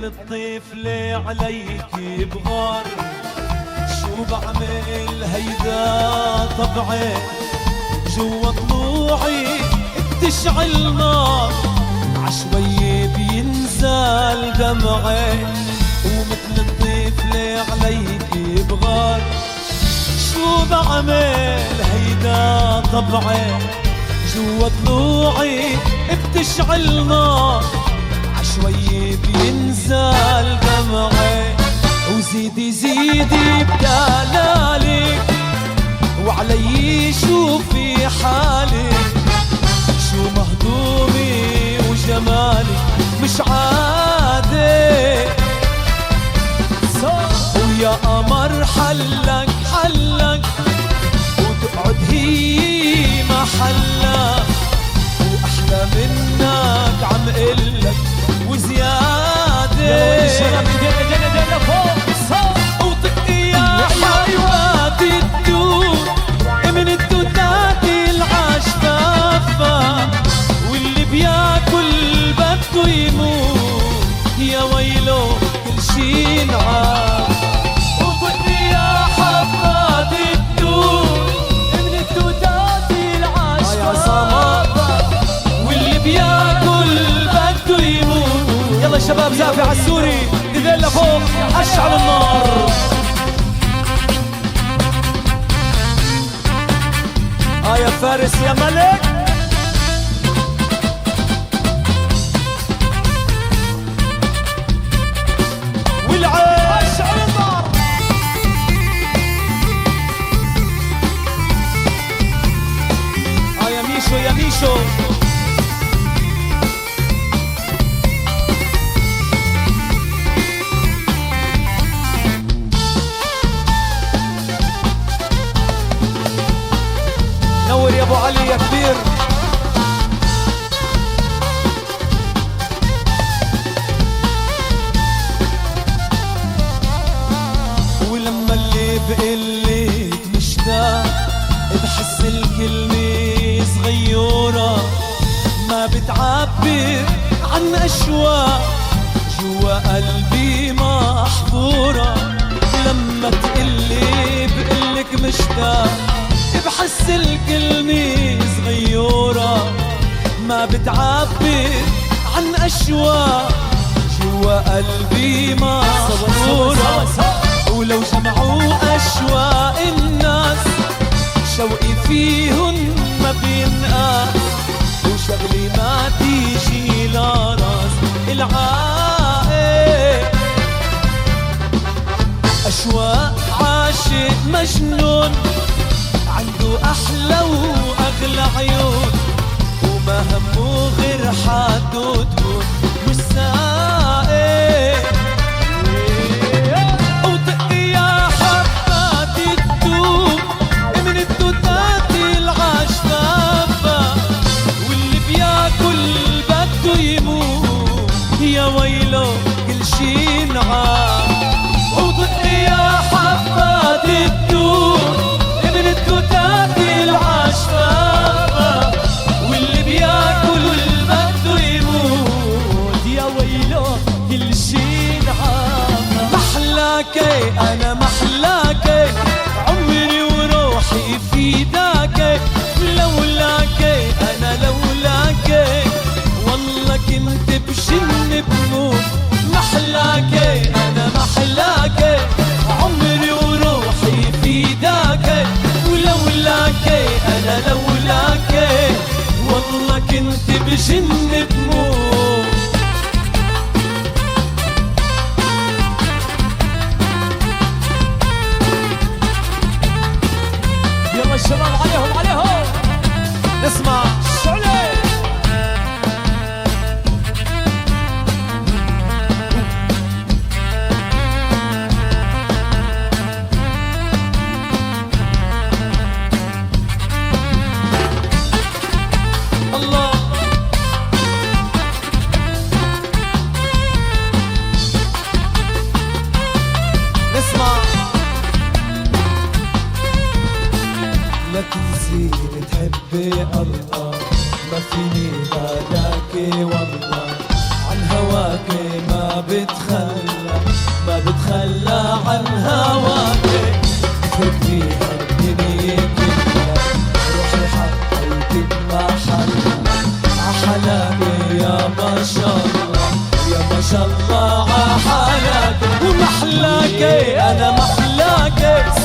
الطفل عليك بغار، شو بعمل هيدا طبعي، جوا ضلوعي بتشعل نار، عشوي بينزل دمعي، ومثل الطفل عليك بغار، شو بعمل هيدا طبعي، جوا ضلوعي بتشعل نار، شوي بينزل دمعي، وزيدي زيدي بدلالك، وعلي شوفي حالك، شو مهضومي وجمالك مش عادي، ويا قمر حلك حلك، وتقعد هي محلك، واحلى منك عم قلك وزيادة، وطقي يا حيواتي الدود من الدودات العشفافة، واللي بياكل بده يموت، يا ويلو كل شي انعاد، وطقي يا حبات الدود من الدودات العشفافة، واللي بياكل بده يموت. يلا الشباب زافي عالسوري ايدين لفوق، اشعل النار. يا فارس يا ملك، والعين اشعل النار. يا ميشو يا ميشو، نور يا ابو علي يا كبير. ولما اللي بقلك مشتاق، بحس الكلمة صغيرة ما بتعبر عن أشواق جوا قلبي محفورة، لما تقلي بقلك مشتاق، بحس الكلمة صغيرة ما بتعبر عن أشواق جوا قلبي محفورة، ولو جمعوا أشواق الناس شوقي فيهن ما بينقاس، وشغلي ما تيجي لراس العائق، أشواق عاشق مجنون عنده أحلى وأغلى عيون، وما همه غير حده تكون مش سائق، وطقي يا حبات الدود من الدودات العشفافة، واللي بياكل بده يموت، يا ويلو كل شي انعاد، وطقي يا حبات الدود من الدودات العشفافة، واللي بياكل بده يموت، يا ويلو كل شي انعاد. محلاكي انا محلاكي، عمري وروحي فداكي، لولاكي انا لولاكي، والله كنت بجن بموت. محلاكي انا محلاكي، بجن بموت. يلا الشباب عليهم عليهم نسمع شعلة. الله نسمع. لا تنسي تحبي الله، ما فيني بعدك والله، عن هواك ما بتخلى، ما بتخلى عن هواك. تحبيها الدنيا كلها، روحي حطيتك محلها، عحلاك يا ما شاء الله، يا ما شاء الله عحلاك. ومحلاك انا محلاك،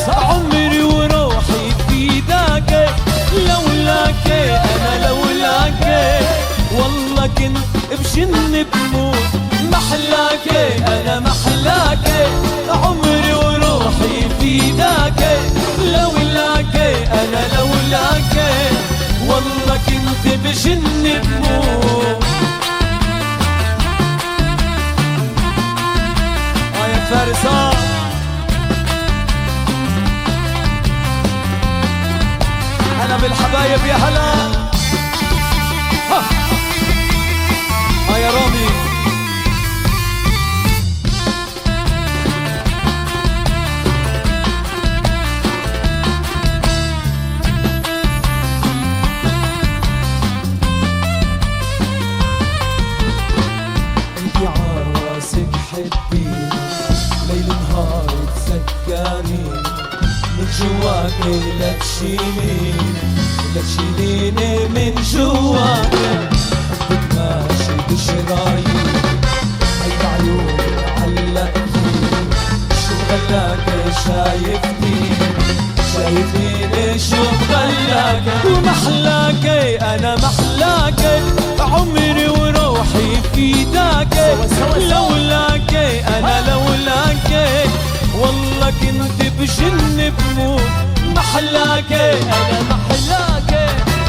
عمري وروحي بيداك، لولاك انا لولاك والله كنت بجن بموت. محلاك انا محلاك، عمري وروحي بيداك، لولاك انا لولاك والله كنت بجن بموت. يا فارسة هلا بالحبايب يا هلا. يا رامي انتي عراسك حبيني، ليل نهار تسكريني، من جواكي لا تشيليني، لا تشيليني من جواكي. حبك ماشي بشراييني، هيك عيوني علقتيني، شو غلاك شايفتيني، شايفتيني شو غلاك. ومحلاك انا محلاك، عمري وروحي فيداك، لولاك انا لولاك والله كنت بجن بموت. محلاك انا محلاك،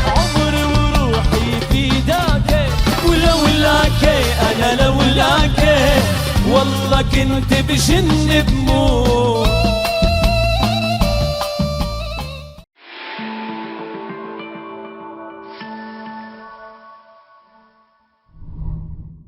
عمري وروحي فيداك، ولولاك انا لولاك والله كنت بجن بموت.